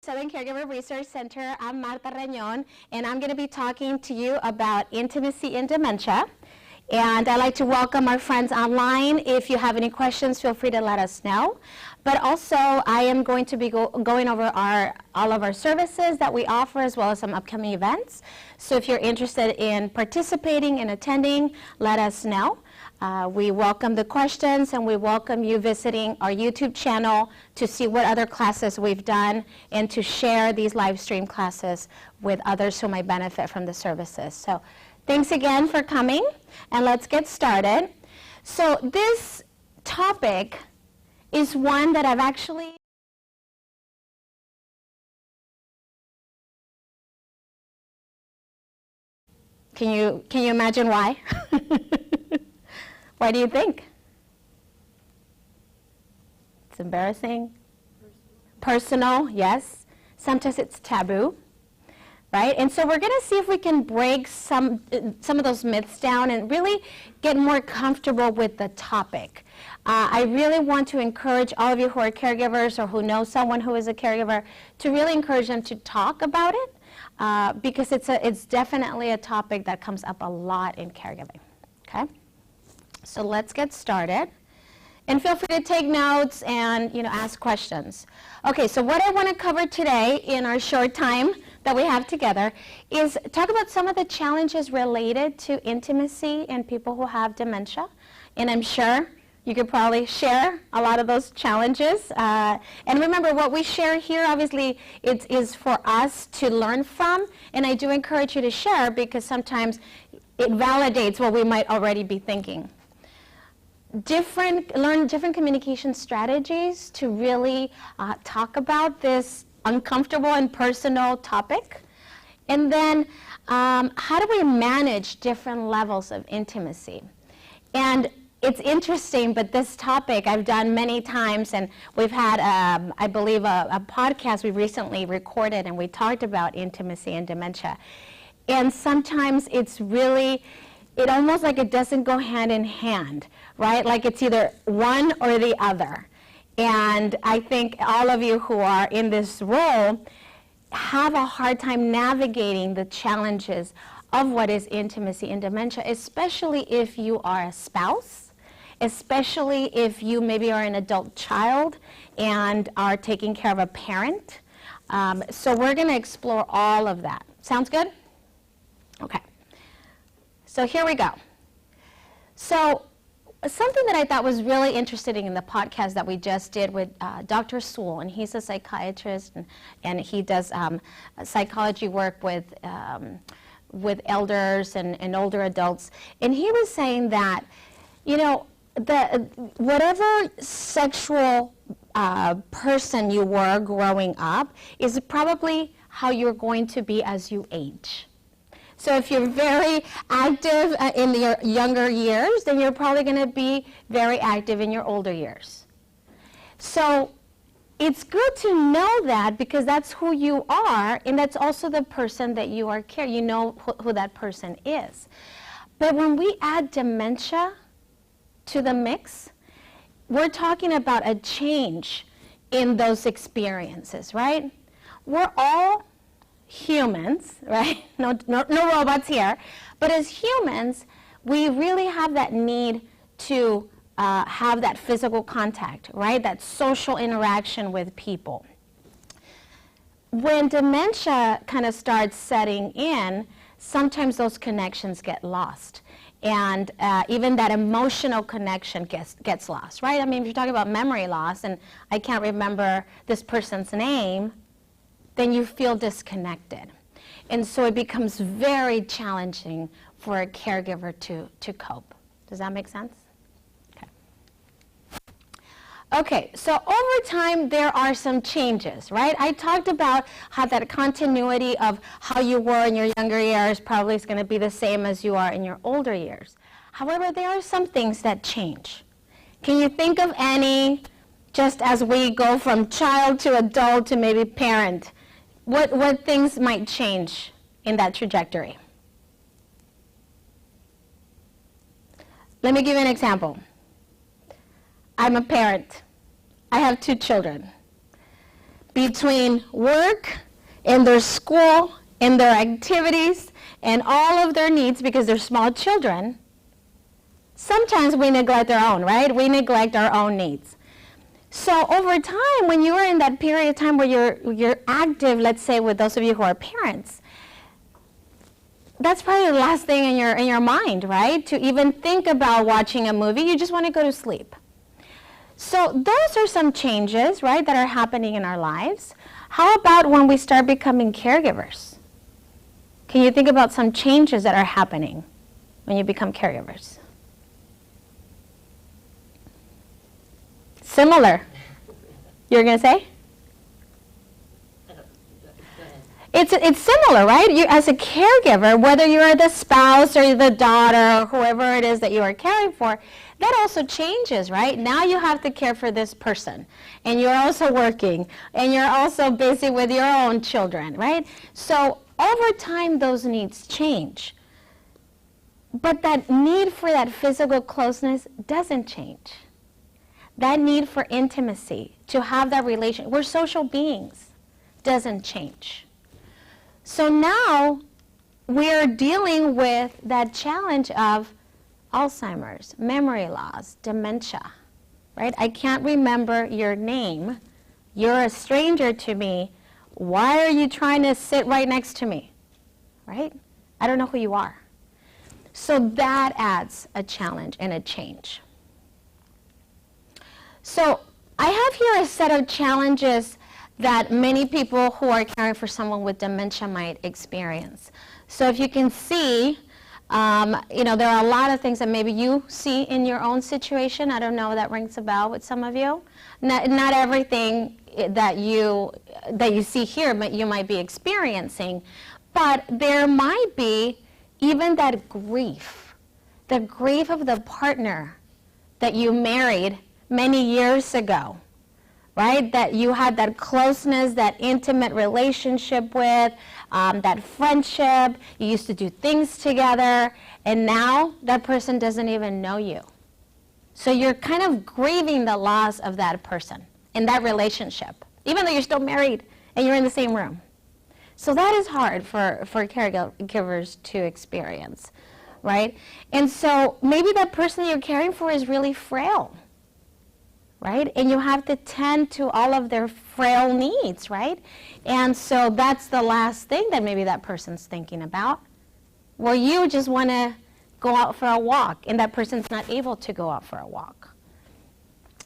Southern Caregiver Research Center. I'm Martha Ranon, and I'm going to be talking to you about intimacy and dementia. And I'd like to welcome our friends online. If you have any questions, feel free to let us know. But also, I am going to be going over all of our services that we offer, as well as some upcoming events. So if you're interested in participating and attending, let us know. We welcome the questions, and we welcome you visiting our YouTube channel to see what other classes we've done and to share these live stream classes with others who might benefit from the services. So thanks again for coming, and let's get started. So this topic is one that I've actually Can you imagine why? Why do you think? It's embarrassing. Personal, yes. Sometimes it's taboo, right? And so we're going to see if we can break some of those myths down and really get more comfortable with the topic. I really want to encourage all of you who are caregivers or who know someone who is a caregiver to really encourage them to talk about it because it's definitely a topic that comes up a lot in caregiving, okay? So let's get started. And feel free to take notes and ask questions. Okay, so what I want to cover today in our short time that we have together is talk about some of the challenges related to intimacy in people who have dementia. And I'm sure you could probably share a lot of those challenges. And remember, what we share here, obviously, it is for us to learn from. And I do encourage you to share because sometimes it validates what we might already be thinking. Learn different communication strategies to really talk about this uncomfortable and personal topic. And then how do we manage different levels of intimacy? And it's interesting, but this topic I've done many times, and we've had, I believe, a podcast we recently recorded, and we talked about intimacy and dementia. And sometimes it's really, it almost like it doesn't go hand in hand, right? Like it's either one or the other. And I think all of you who are in this role have a hard time navigating the challenges of what is intimacy and dementia, especially if you are a spouse, especially if you maybe are an adult child and are taking care of a parent. So we're going to explore all of that. Sounds good? Okay. So here we go. So something that I thought was really interesting in the podcast that we just did with Dr. Sewell, and he's a psychiatrist, and he does psychology work with elders and older adults. And he was saying that, whatever sexual person you were growing up is probably how you're going to be as you age. So if you're very active in your younger years, then you're probably going to be very active in your older years. So it's good to know that because that's who you are, and that's also the person that you are caring. You know who that person is. But when we add dementia to the mix, we're talking about a change in those experiences, right? We're all humans, right? No robots here. But as humans, we really have that need to have that physical contact, right? That social interaction with people. When dementia kind of starts setting in, sometimes those connections get lost. And even that emotional connection gets lost, right? I mean, if you're talking about memory loss and I can't remember this person's name, then you feel disconnected. And so it becomes very challenging for a caregiver to cope. Does that make sense? Okay, so over time there are some changes, right? I talked about how that continuity of how you were in your younger years probably is going to be the same as you are in your older years. However, there are some things that change. Can you think of any, just as we go from child to adult to maybe parent? What things might change in that trajectory? Let me give you an example. I'm a parent. I have 2 children. between work and their school and their activities and all of their needs because they're small children, sometimes we neglect our own, right? We neglect our own needs. So over time, when you're in that period of time where you're active, let's say with those of you who are parents, that's probably the last thing in your mind, right? To even think about watching a movie, you just want to go to sleep. So those are some changes, right, that are happening in our lives. How about when we start becoming caregivers? Can you think about some changes that are happening when you become caregivers? Similar. You were going to say? It's similar, right? You, as a caregiver, whether you're the spouse or the daughter or whoever it is that you are caring for, that also changes, right? Now you have to care for this person, and you're also working, and you're also busy with your own children, right? So over time, those needs change. But that need for that physical closeness doesn't change. That need for intimacy, to have that relation, we're social beings, doesn't change. So now we're dealing with that challenge of Alzheimer's, memory loss, dementia, right? I can't remember your name. You're a stranger to me. Why are you trying to sit right next to me, right? I don't know who you are. So that adds a challenge and a change. So I have here a set of challenges that many people who are caring for someone with dementia might experience. So if you can see, there are a lot of things that maybe you see in your own situation. I don't know if that rings a bell with some of you. Not everything that you see here you might be experiencing, but there might be even that grief, the grief of the partner that you married many years ago, right? That you had that closeness, that intimate relationship with, that friendship. You used to do things together, and now that person doesn't even know you. So you're kind of grieving the loss of that person in that relationship, even though you're still married and you're in the same room. So that is hard for caregivers to experience, right? And so maybe that person you're caring for is really frail, right? And you have to tend to all of their frail needs, right? And so that's the last thing that maybe that person's thinking about, where you just want to go out for a walk, and that person's not able to go out for a walk.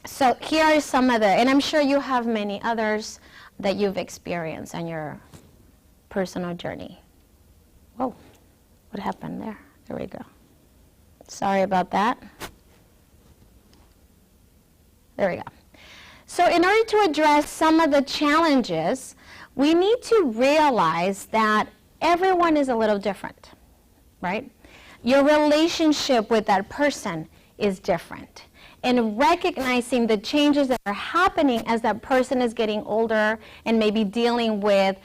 So here are some of and I'm sure you have many others that you've experienced on your personal journey. Whoa, what happened there? There we go. Sorry about that. There we go. So in order to address some of the challenges, we need to realize that everyone is a little different, right? Your relationship with that person is different. And recognizing the changes that are happening as that person is getting older and maybe dealing with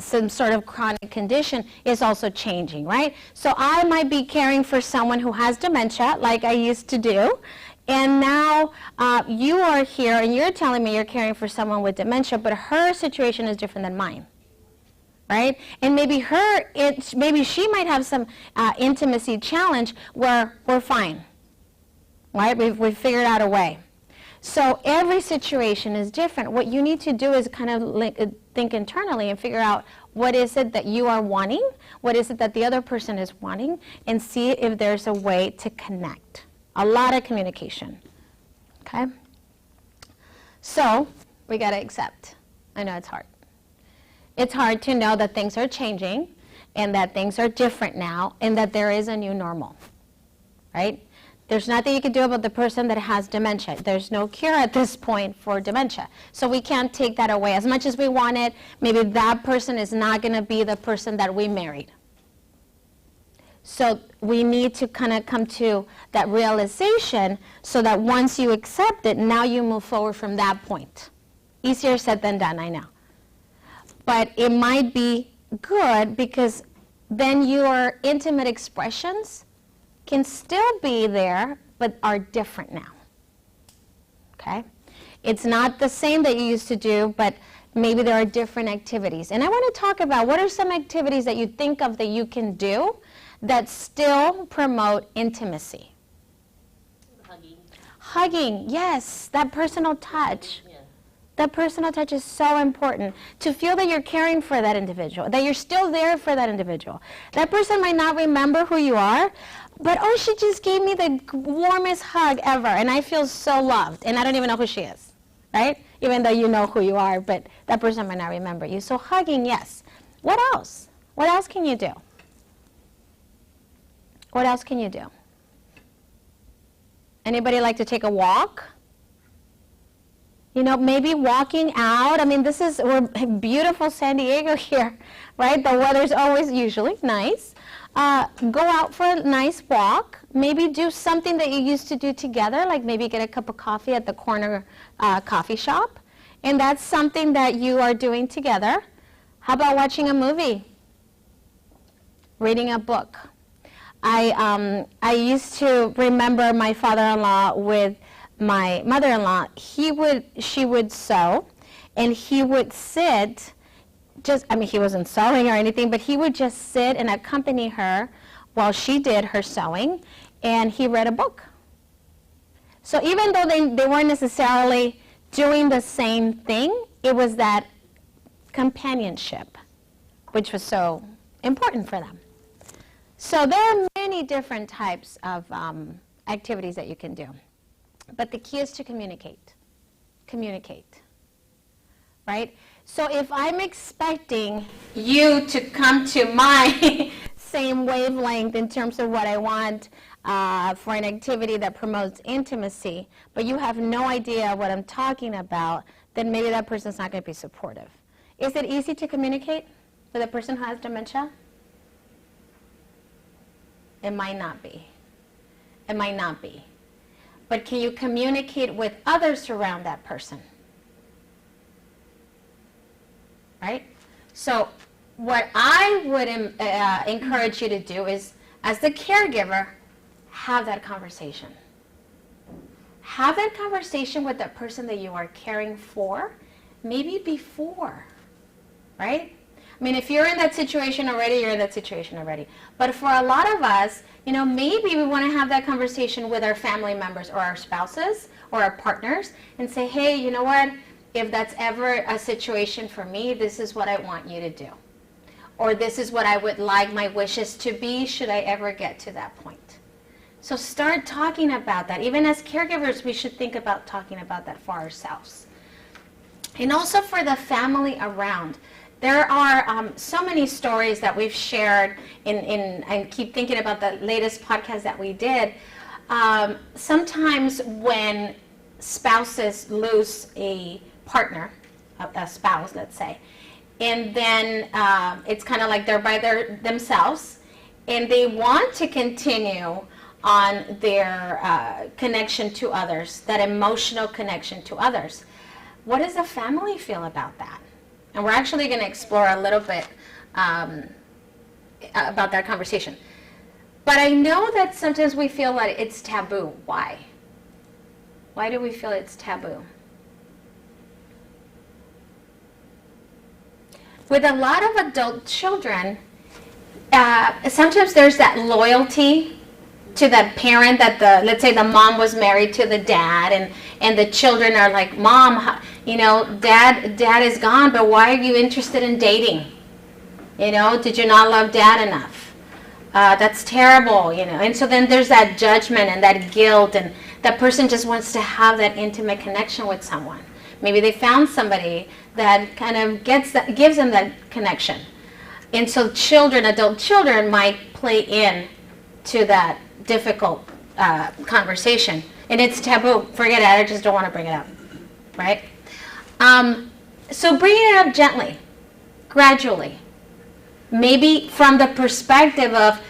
some sort of chronic condition is also changing, right? So I might be caring for someone who has dementia, like I used to do, and now you are here and you're telling me you're caring for someone with dementia, but her situation is different than mine, right? And maybe maybe she might have some intimacy challenge where we're fine, right? We've figured out a way. So every situation is different. What you need to do is kind of think internally and figure out what is it that you are wanting, what is it that the other person is wanting, and see if there's a way to connect. A lot of communication, okay? So we got to accept. I know it's hard. It's hard to know that things are changing and that things are different now and that there is a new normal, right? There's nothing you can do about the person that has dementia. There's no cure at this point for dementia. So we can't take that away. As much as we want it, maybe that person is not going to be the person that we married. So we need to kind of come to that realization so that once you accept it, now you move forward from that point. Easier said than done, I know. But it might be good because then your intimate expressions can still be there, but are different now. Okay? It's not the same that you used to do, but maybe there are different activities. And I want to talk about what are some activities that you think of that you can do that still promote intimacy. Hugging, yes, that personal touch. Yeah. That personal touch is so important. To feel that you're caring for that individual, that you're still there for that individual. That person might not remember who you are, but oh, she just gave me the warmest hug ever, and I feel so loved, and I don't even know who she is, right? Even though you know who you are, but that person might not remember you. So hugging, yes. What else? What else can you do? What else can you do? Anybody like to take a walk? You know, maybe walking out. I mean, we're beautiful San Diego here, right? The weather's always usually nice. Go out for a nice walk. Maybe do something that you used to do together, like maybe get a cup of coffee at the corner coffee shop. And that's something that you are doing together. How about watching a movie? Reading a book. I used to remember my father-in-law with my mother-in-law. She would sew, and he would sit, he wasn't sewing or anything, but he would just sit and accompany her while she did her sewing, and he read a book. So even though they weren't necessarily doing the same thing, it was that companionship, which was so important for them. So there are many different types of activities that you can do. But the key is to communicate. Communicate. Right? So if I'm expecting you to come to my same wavelength in terms of what I want for an activity that promotes intimacy, but you have no idea what I'm talking about, then maybe that person's not going to be supportive. Is it easy to communicate with a person who has dementia? It might not be. It might not be. But can you communicate with others around that person? Right? So what I would encourage you to do is, as the caregiver, have that conversation. Have that conversation with the person that you are caring for, maybe before, right? I mean, if you're in that situation already, you're in that situation already. But for a lot of us, you know, maybe we want to have that conversation with our family members or our spouses or our partners and say, hey, you know what? If that's ever a situation for me, this is what I want you to do. Or this is what I would like my wishes to be should I ever get to that point. So start talking about that. Even as caregivers, we should think about talking about that for ourselves. And also for the family around. There are so many stories that we've shared I keep thinking about the latest podcast that we did. Sometimes when spouses lose a partner, a spouse, let's say, and then it's kind of like they're by themselves, and they want to continue on their connection to others, that emotional connection to others. What does the family feel about that? And we're actually going to explore a little bit about that conversation. But I know that sometimes we feel that it's taboo. Why? Why do we feel it's taboo? With a lot of adult children, sometimes there's that loyalty to that parent that let's say the mom was married to the dad, and the children are like, Mom, you know, dad is gone, but why are you interested in dating? You know, did you not love dad enough? That's terrible, you know. And so then there's that judgment and that guilt, and that person just wants to have that intimate connection with someone. Maybe they found somebody that kind of gives them that connection. And so adult children might play in to that difficult conversation. And it's taboo. Forget it. I just don't want to bring it up. Right? So bring it up gently, gradually. Maybe from the perspective of,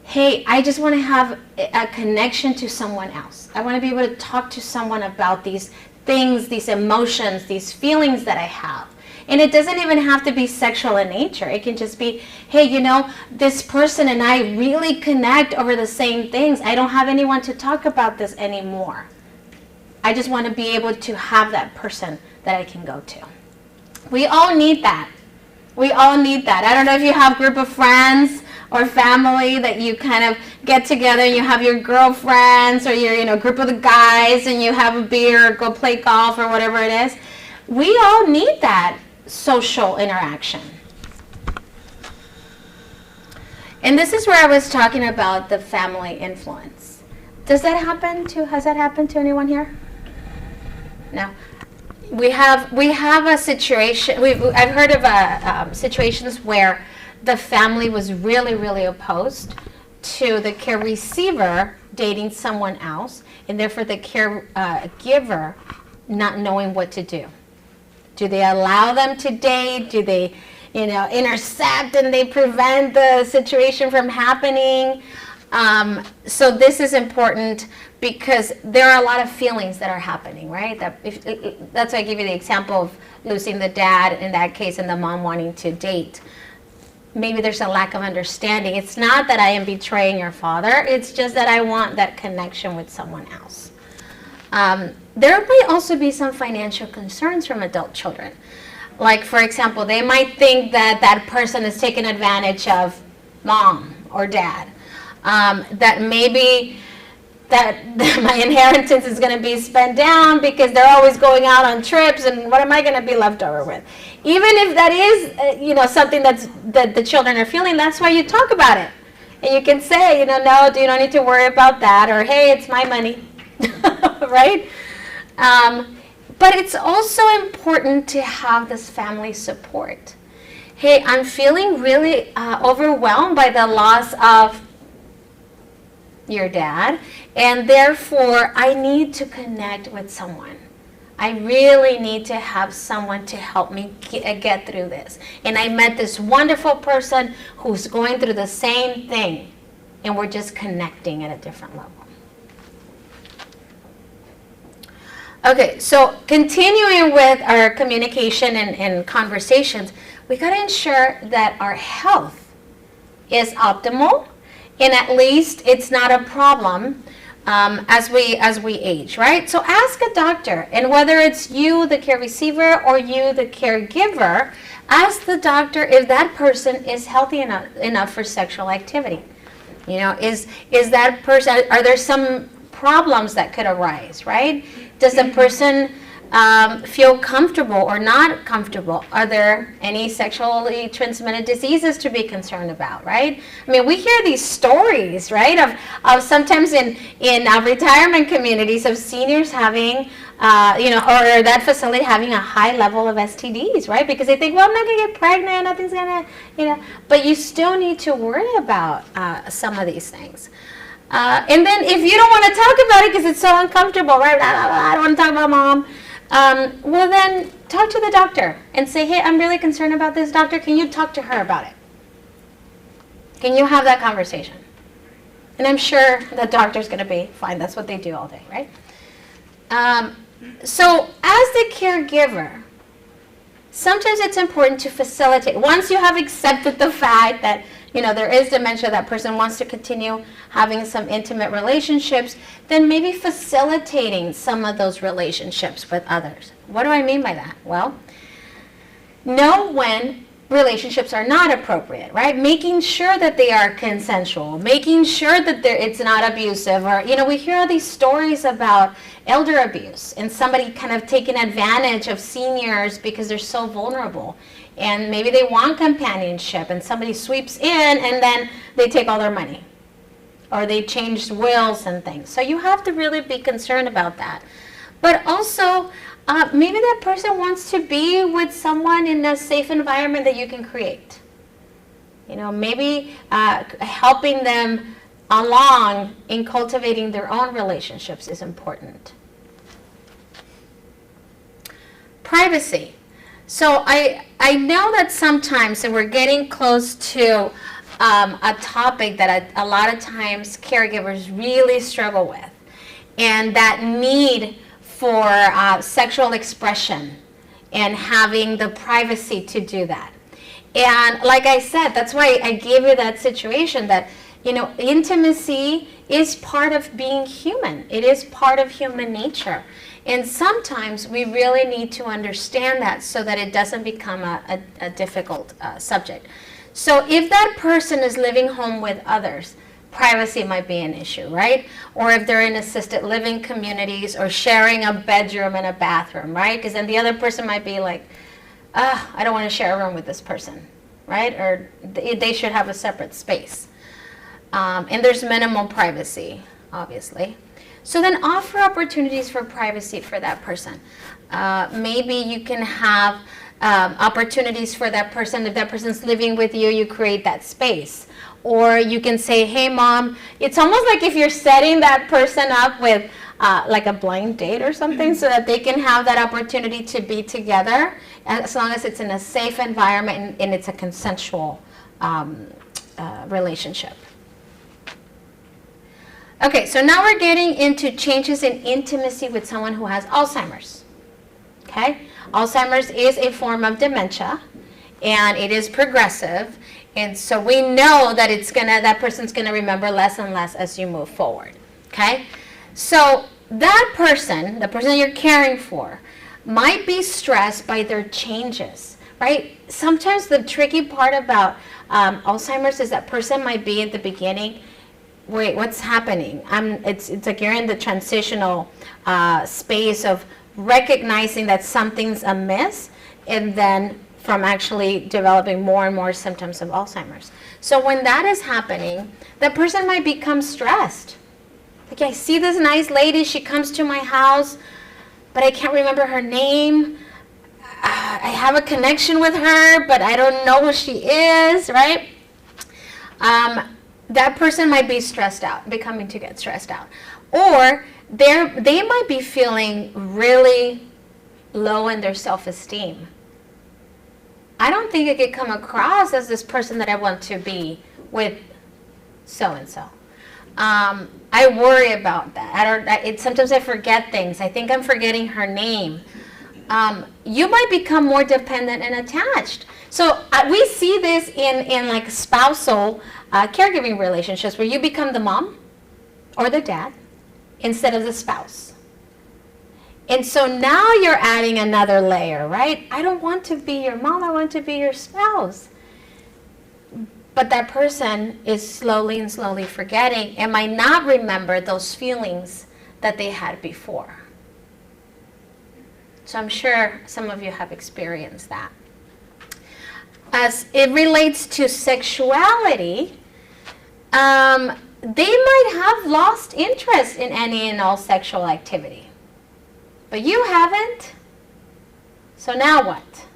hey, I just want to have a connection to someone else. I want to be able to talk to someone about these things, these emotions, these feelings that I have. And it doesn't even have to be sexual in nature. It can just be, hey, you know, this person and I really connect over the same things. I don't have anyone to talk about this anymore. I just want to be able to have that person that I can go to. We all need that. We all need that. I don't know if you have a group of friends or family that you kind of get together and you have your girlfriends or your group of the guys and you have a beer or go play golf or whatever it is. We all need that social interaction. And this is where I was talking about the family influence. Has that happened to anyone here? No. We have a situation, I've heard of situations where the family was really, really opposed to the care receiver dating someone else, and therefore the caregiver not knowing what to do. Do they allow them to date? Do they, intercept and they prevent the situation from happening? So this is important because there are a lot of feelings that are happening, right? That's why I give you the example of losing the dad in that case and the mom wanting to date. Maybe there's a lack of understanding. It's not that I am betraying your father. It's just that I want that connection with someone else. There may also be some financial concerns from adult children. Like, for example, they might think that that person is taking advantage of mom or dad. That maybe that my inheritance is going to be spent down because they're always going out on trips, and what am I going to be left over with? Even if that is, something that the children are feeling, that's why you talk about it. And you can say, no, you don't need to worry about that, or hey, it's my money, right? But it's also important to have this family support. Hey, I'm feeling really overwhelmed by the loss of your dad, and therefore I need to connect with someone. I really need to have someone to help me get through this. And I met this wonderful person who's going through the same thing, and we're just connecting at a different level. Okay, so continuing with our communication and conversations, we got to ensure that our health is optimal, and at least it's not a problem as we age, right? So ask a doctor, and whether it's you, the care receiver, or you, the caregiver, ask the doctor if that person is healthy enough for sexual activity. Is that person, are there some problems that could arise, right? Does the person feel comfortable or not comfortable? Are there any sexually transmitted diseases to be concerned about, right? I mean, we hear these stories, right, of sometimes in retirement communities of seniors having, or that facility having a high level of STDs, right? Because they think, well, I'm not going to get pregnant, nothing's going to, but you still need to worry about some of these things. And then if you don't want to talk about it because it's so uncomfortable, right? I don't want to talk about mom. Well, then talk to the doctor and say, hey, I'm really concerned about this, doctor. Can you talk to her about it? Can you have that conversation? And I'm sure the doctor's going to be fine. That's what they do all day, right? So as the caregiver, sometimes it's important to facilitate. Once you have accepted the fact that there is dementia, that person wants to continue having some intimate relationships, then maybe facilitating some of those relationships with others. What do I mean by that? Well, know when relationships are not appropriate, right? Making sure that they are consensual, making sure that it's not abusive, or, we hear all these stories about elder abuse and somebody kind of taking advantage of seniors because they're so vulnerable. And maybe they want companionship, and somebody sweeps in, and then they take all their money. Or they change wills and things. So you have to really be concerned about that. But also, maybe that person wants to be with someone in a safe environment that you can create. Maybe helping them along in cultivating their own relationships is important. Privacy. So I know that sometimes, and we're getting close to a topic that a lot of times caregivers really struggle with, and that need for sexual expression and having the privacy to do that. And like I said, that's why I gave you that situation that, intimacy is part of being human. It is part of human nature. And sometimes we really need to understand that so that it doesn't become a difficult subject. So if that person is living home with others, privacy might be an issue, right? Or if they're in assisted living communities or sharing a bedroom and a bathroom, right? Because then the other person might be like, I don't want to share a room with this person, right? Or they should have a separate space. And there's minimal privacy, obviously. So then offer opportunities for privacy for that person. Maybe you can have opportunities for that person. If that person's living with you, you create that space. Or you can say, hey, mom, it's almost like if you're setting that person up with like a blind date or something so that they can have that opportunity to be together as long as it's in a safe environment and it's a consensual relationship. Okay, so now we're getting into changes in intimacy with someone who has Alzheimer's. Okay? Alzheimer's is a form of dementia, and it is progressive, and so we know that that person's gonna remember less and less as you move forward. Okay? So that person, the person you're caring for, might be stressed by their changes, right? Sometimes the tricky part about Alzheimer's is that person might be at the beginning, wait, what's happening? It's like you're in the transitional space of recognizing that something's amiss, and then from actually developing more and more symptoms of Alzheimer's. So when that is happening, the person might become stressed. Like, I see this nice lady, she comes to my house, but I can't remember her name. I have a connection with her, but I don't know who she is, right? That person might be stressed out, becoming to get stressed out. Or they might be feeling really low in their self-esteem. I don't think I could come across as this person that I want to be with so-and-so. I worry about that. Sometimes I forget things. I think I'm forgetting her name. You might become more dependent and attached. So we see this in like spousal caregiving relationships where you become the mom or the dad instead of the spouse. And so now you're adding another layer, right? I don't want to be your mom, I want to be your spouse. But that person is slowly and slowly forgetting and might not remember those feelings that they had before. So I'm sure some of you have experienced that. As it relates to sexuality, they might have lost interest in any and all sexual activity. But you haven't. So now what?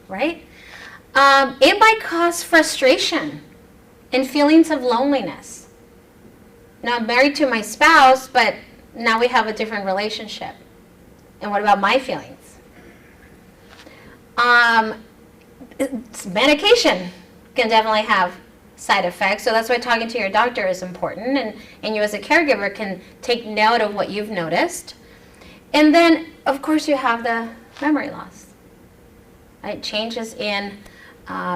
Right? It might cause frustration and feelings of loneliness. Now I'm married to my spouse, but now we have a different relationship. And what about my feelings? Medication can definitely have side effects, so that's why talking to your doctor is important, and you as a caregiver can take note of what you've noticed. And then, of course, you have the memory loss, right? Changes in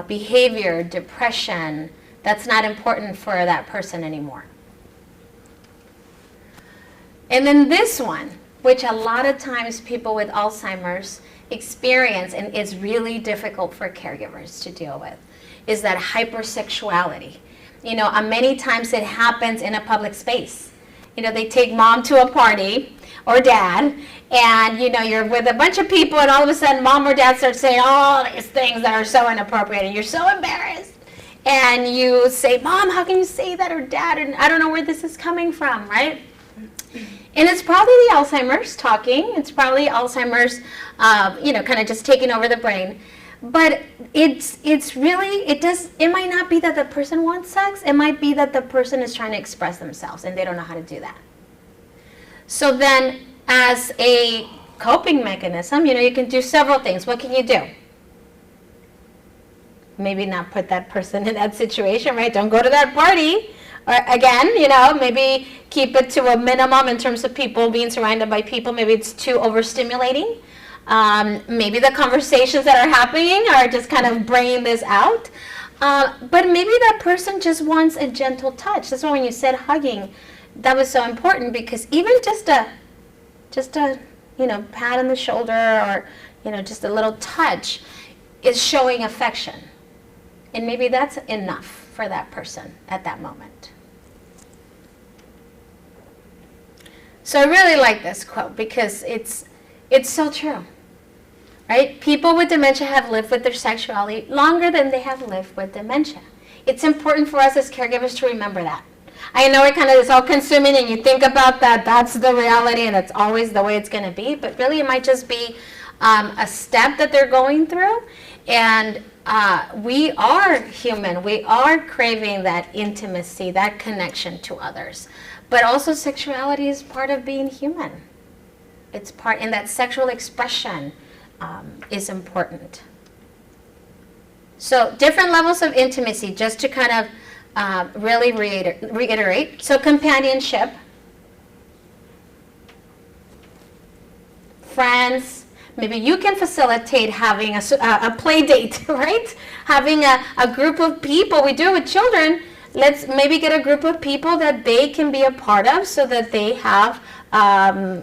behavior, depression, that's not important for that person anymore. And then this one, which a lot of times people with Alzheimer's experience and is really difficult for caregivers to deal with, is that hypersexuality. You know, many times it happens in a public space. You know, they take mom to a party or dad, and you know, you're with a bunch of people, and all of a sudden mom or dad starts saying all these things that are so inappropriate, and you're so embarrassed. And you say, Mom, how can you say that? Or Dad, and I don't know where this is coming from, right? And it's probably the Alzheimer's talking. It's probably Alzheimer's, you know, kind of just taking over the brain. But it's really, it might not be that the person wants sex. It might be that the person is trying to express themselves and they don't know how to do that. So then as a coping mechanism, you know, you can do several things. What can you do? Maybe not put that person in that situation, right? Don't go to that party. Or again, you know, maybe keep it to a minimum in terms of people, being surrounded by people. Maybe it's too overstimulating. Maybe the conversations that are happening are just kind of bringing this out. But maybe that person just wants a gentle touch. That's why when you said hugging, that was so important, because even just a pat on the shoulder or, just a little touch is showing affection. And maybe that's enough for that person at that moment. So I really like this quote because it's so true, right? People with dementia have lived with their sexuality longer than they have lived with dementia. It's important for us as caregivers to remember that. I know it kind of is all consuming and you think about that, that's the reality and it's always the way it's going to be, but really it might just be a step that they're going through. And we are human. We are craving that intimacy, that connection to others. But also sexuality is part of being human. It's part, and that sexual expression is important. So different levels of intimacy, just to kind of really reiterate. So companionship, friends. Maybe you can facilitate having a play date, right? Having a group of people. We do it with children. Let's maybe get a group of people that they can be a part of so that they have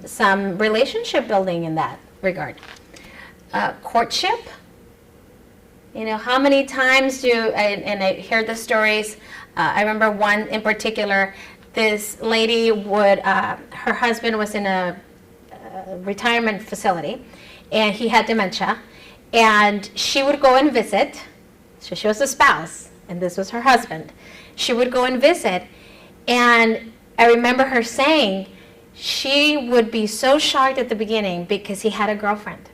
some relationship building in that regard. Courtship. How many times and I hear the stories, I remember one in particular, this lady her husband was in a retirement facility, and he had dementia, and she would go and visit. So she was a spouse, and this was her husband. She would go and visit, and I remember her saying she would be so shocked at the beginning because he had a girlfriend.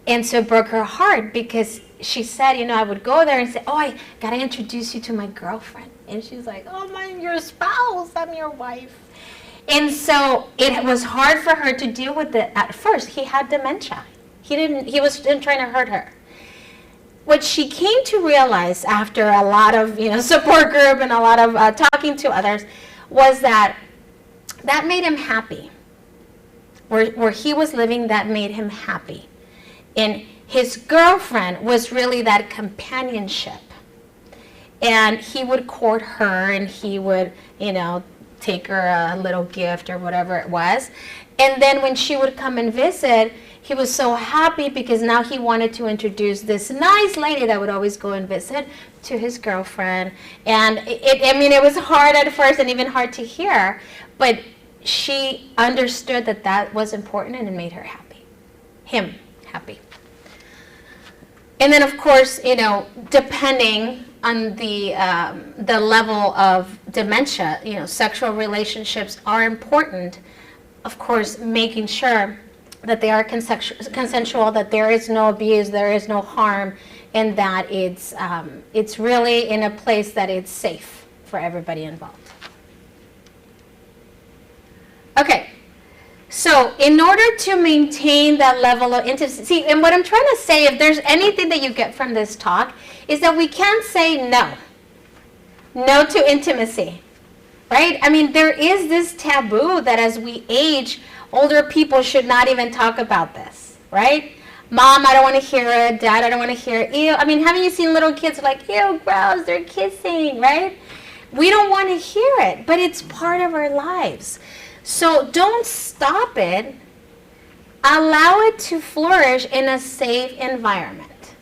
And so it broke her heart because she said, I would go there and say, oh, I got to introduce you to my girlfriend. And she's like, oh, I'm your spouse, I'm your wife. And so it was hard for her to deal with it at first. He had dementia. He wasn't trying to hurt her. What she came to realize after a lot of support group and a lot of talking to others was that made him happy. Where he was living, that made him happy. And his girlfriend was really that companionship. And he would court her and he would, take her a little gift or whatever it was. And then when she would come and visit, he was so happy because now he wanted to introduce this nice lady that would always go and visit to his girlfriend. And it was hard at first and even hard to hear, but she understood that was important and it made her happy, him happy. And then of course, depending on the level of dementia, sexual relationships are important. Of course, making sure that they are consensual, that there is no abuse, there is no harm, and that it's really in a place that it's safe for everybody involved. Okay, so in order to maintain that level of intimacy, and what I'm trying to say, if there's anything that you get from this talk, is that we can't say no to intimacy, right? There is this taboo that as we age, older people should not even talk about this, right? Mom, I don't want to hear it. Dad, I don't want to hear it. Ew. Haven't you seen little kids like, ew, gross, they're kissing, right? We don't want to hear it, but it's part of our lives. So don't stop it. Allow it to flourish in a safe environment,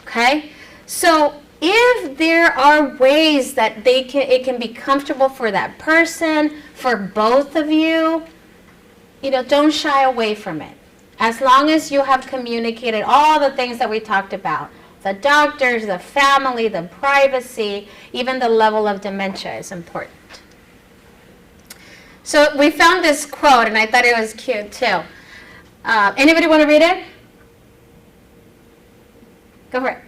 okay? So if there are ways that it can be comfortable for that person, for both of you, don't shy away from it. As long as you have communicated all the things that we talked about, the doctors, the family, the privacy, even the level of dementia is important. So we found this quote, and I thought it was cute too. Anybody want to read it? Go for it.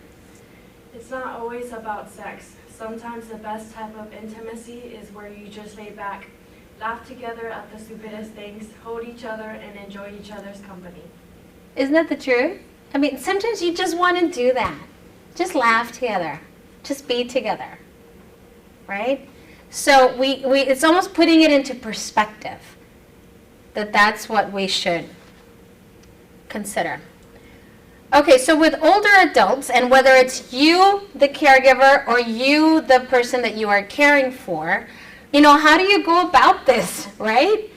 It's not always about sex. Sometimes the best type of intimacy is where you just lay back, laugh together at the stupidest things, hold each other, and enjoy each other's company. Isn't that the truth? Sometimes you just want to do that. Just laugh together. Just be together. Right? So it's almost putting it into perspective that that's what we should consider. Okay, so with older adults, and whether it's you, the caregiver, or you, the person that you are caring for, how do you go about this, right?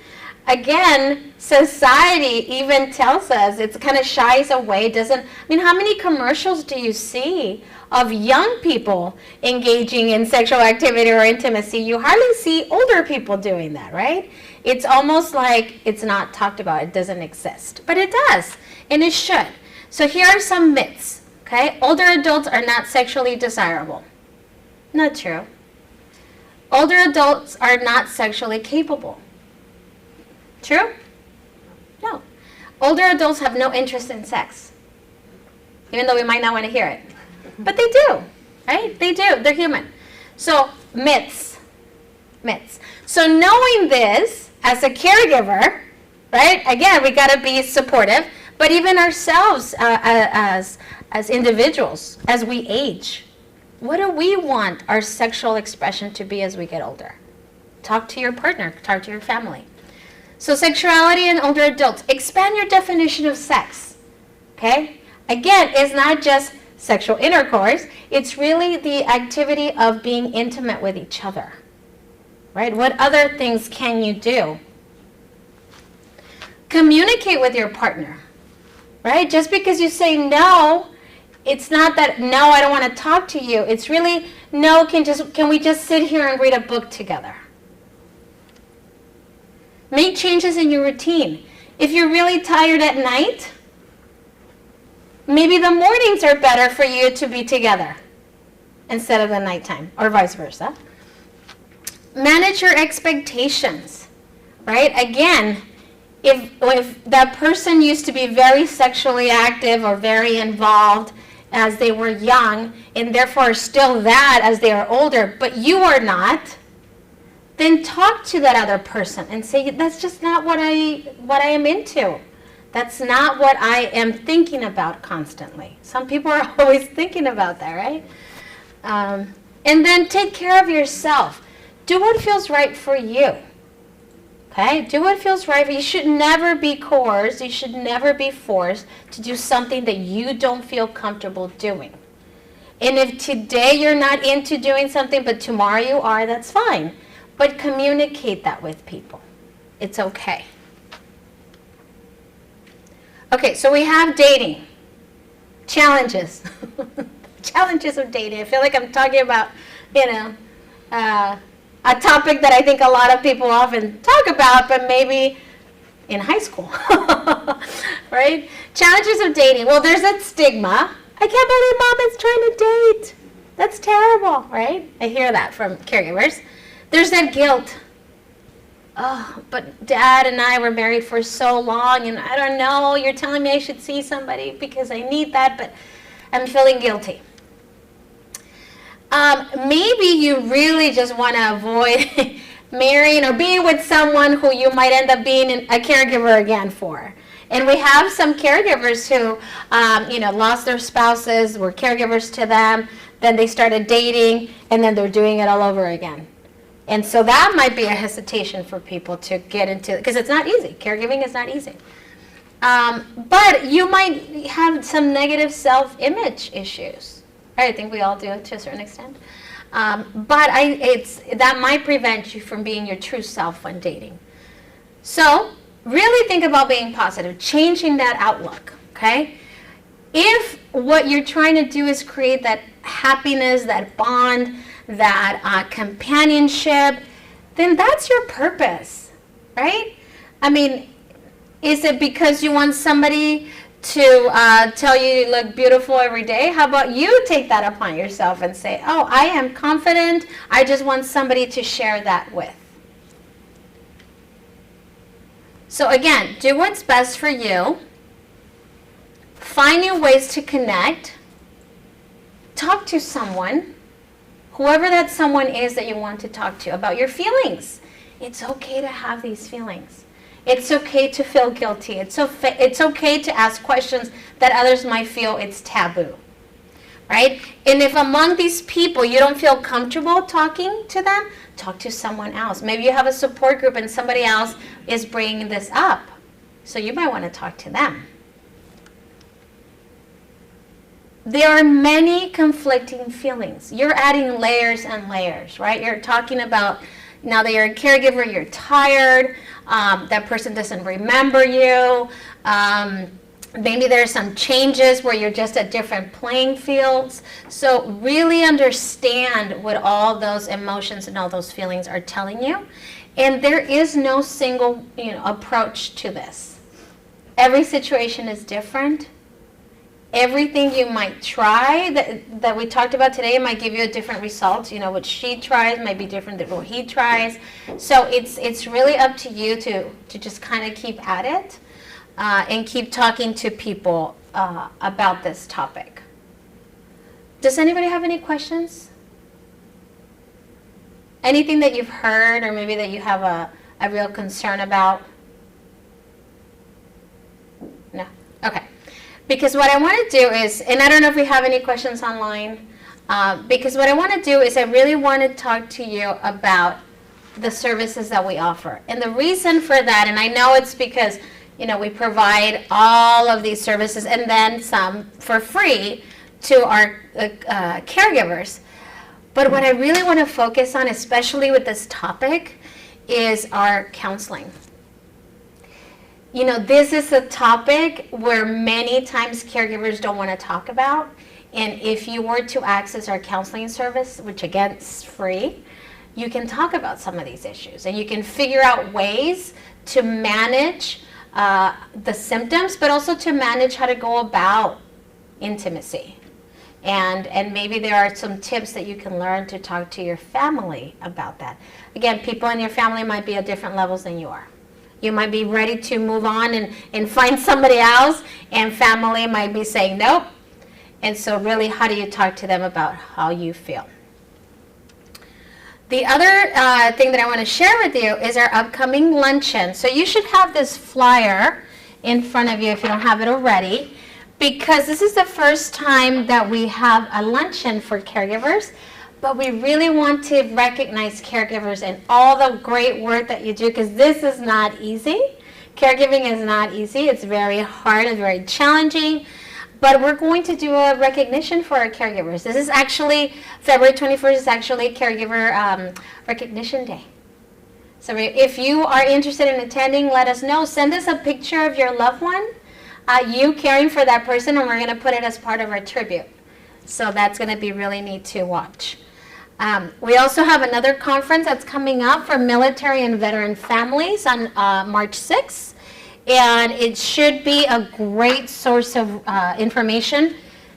again, society even tells us, it kind of shies away, how many commercials do you see of young people engaging in sexual activity or intimacy? You hardly see older people doing that, right? It's almost like it's not talked about, it doesn't exist. But it does, and it should. So here are some myths, okay? Older adults are not sexually desirable. Not true. Older adults are not sexually capable. True? No. Older adults have no interest in sex, even though we might not want to hear it. But they do, right? They do. They're human. So myths. Myths. So knowing this as a caregiver, right? Again, we got to be supportive, but even ourselves as individuals, as we age, what do we want our sexual expression to be as we get older? Talk to your partner. Talk to your family. So sexuality in older adults. Expand your definition of sex, okay? Again, it's not just sexual intercourse. It's really the activity of being intimate with each other, right? What other things can you do? Communicate with your partner, right? Just because you say no, it's not that, no, I don't want to talk to you. It's really, no, can we just sit here and read a book together? Make changes in your routine. If you're really tired at night, maybe the mornings are better for you to be together instead of the nighttime, or vice versa. Manage your expectations, right? Again, if that person used to be very sexually active or very involved as they were young, and therefore are still that as they are older, but you are not, then talk to that other person and say, that's just not what I am into. That's not what I am thinking about constantly. Some people are always thinking about that, right? And then take care of yourself. Do what feels right for you. Okay? Do what feels right for you. You should never be coerced. You should never be forced to do something that you don't feel comfortable doing. And if today you're not into doing something, but tomorrow you are, that's fine. But communicate that with people. It's okay. Okay, so we have dating. Challenges. Challenges of dating. I feel like I'm talking about, a topic that I think a lot of people often talk about, but maybe in high school, right? Challenges of dating. Well, there's that stigma. I can't believe mom is trying to date. That's terrible, right? I hear that from caregivers. There's that guilt. Oh, but dad and I were married for so long, and I don't know, you're telling me I should see somebody because I need that, but I'm feeling guilty. Maybe you really just want to avoid marrying or being with someone who you might end up being a caregiver again for. And we have some caregivers who, lost their spouses, were caregivers to them, then they started dating, and then they're doing it all over again. And so that might be a hesitation for people to get into, because it's not easy. Caregiving is not easy. But you might have some negative self-image issues. I think we all do to a certain extent. But that might prevent you from being your true self when dating. So really think about being positive, changing that outlook, okay? If what you're trying to do is create that happiness, that bond, that companionship, then that's your purpose, right? I mean, is it because you want somebody to tell you you look beautiful every day? How about you take that upon yourself and say, oh, I am confident, I just want somebody to share that with. So again, do what's best for you. Find new ways to connect. Talk to someone, whoever that someone is that you want to talk to, about your feelings. It's okay to have these feelings. It's okay to feel guilty. It's okay to ask questions that others might feel it's taboo, right? And if among these people you don't feel comfortable talking to them, talk to someone else. Maybe you have a support group and somebody else is bringing this up. So you might want to talk to them. There are many conflicting feelings. You're adding layers and layers, right? You're talking about, now that you're a caregiver, you're tired, that person doesn't remember you, maybe there's some changes where you're just at different playing fields. So really understand what all those emotions and all those feelings are telling you. And there is no single, approach to this. Every situation is different. Everything you might try that we talked about today might give you a different result. What she tries might be different than what he tries. So it's really up to you to just kind of keep at it and keep talking to people about this topic. Does anybody have any questions? Anything that you've heard or maybe that you have a real concern about? No? Okay. Because what I want to do is, and I don't know if we have any questions online, because what I want to do is I really want to talk to you about the services that we offer. And the reason for that, and I know it's because, we provide all of these services and then some for free to our caregivers. But what I really want to focus on, especially with this topic, is our counseling. This is a topic where many times caregivers don't want to talk about. And if you were to access our counseling service, which again is free, you can talk about some of these issues. And you can figure out ways to manage the symptoms, but also to manage how to go about intimacy. And maybe there are some tips that you can learn to talk to your family about that. Again, people in your family might be at different levels than you are. You might be ready to move on and find somebody else, and family might be saying nope. And so really, how do you talk to them about how you feel? The other thing that I want to share with you is our upcoming luncheon. So you should have this flyer in front of you if you don't have it already, because this is the first time that we have a luncheon for caregivers. But we really want to recognize caregivers and all the great work that you do, because this is not easy. Caregiving is not easy. It's very hard and very challenging. But we're going to do a recognition for our caregivers. This is actually, February 21st is actually Caregiver Recognition Day. So if you are interested in attending, let us know. Send us a picture of your loved one, you caring for that person, and we're going to put it as part of our tribute. So that's going to be really neat to watch. We also have another conference that's coming up for military and veteran families on March 6th. And it should be a great source of information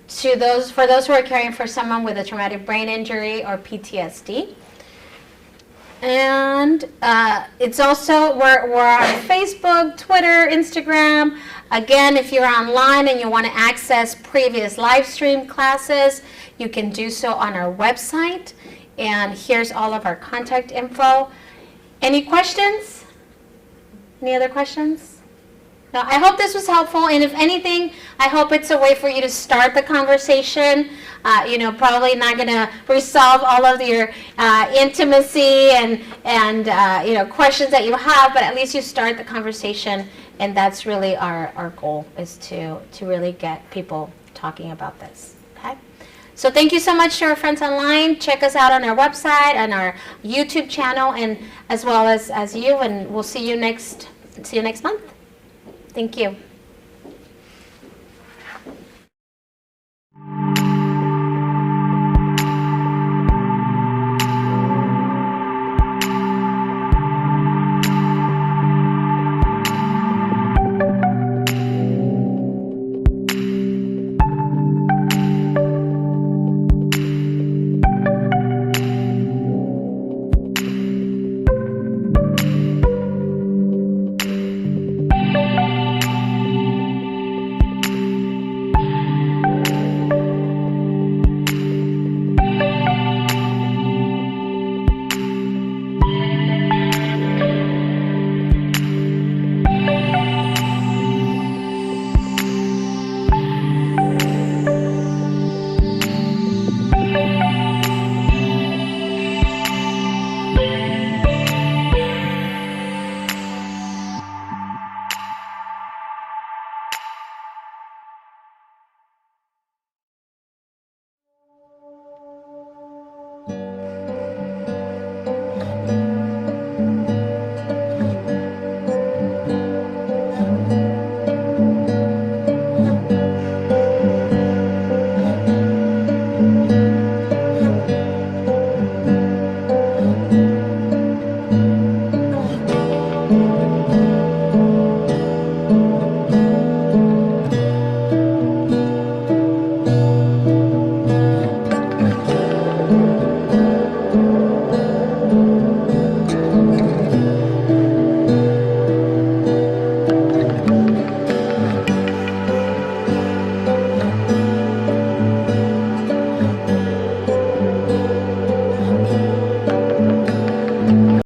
for those who are caring for someone with a traumatic brain injury or PTSD. And it's also, we're on Facebook, Twitter, Instagram. Again, if you're online and you want to access previous live stream classes, you can do so on our website. And here's all of our contact info. Any questions? Any other questions? No, I hope this was helpful, and if anything, I hope it's a way for you to start the conversation. Probably not going to resolve all of your intimacy and questions that you have, but at least you start the conversation, and that's really our goal, is to really get people talking about this. Okay? So thank you so much to our friends online. Check us out on our website, on our YouTube channel, and as well as you, and we'll see you next month. Thank you.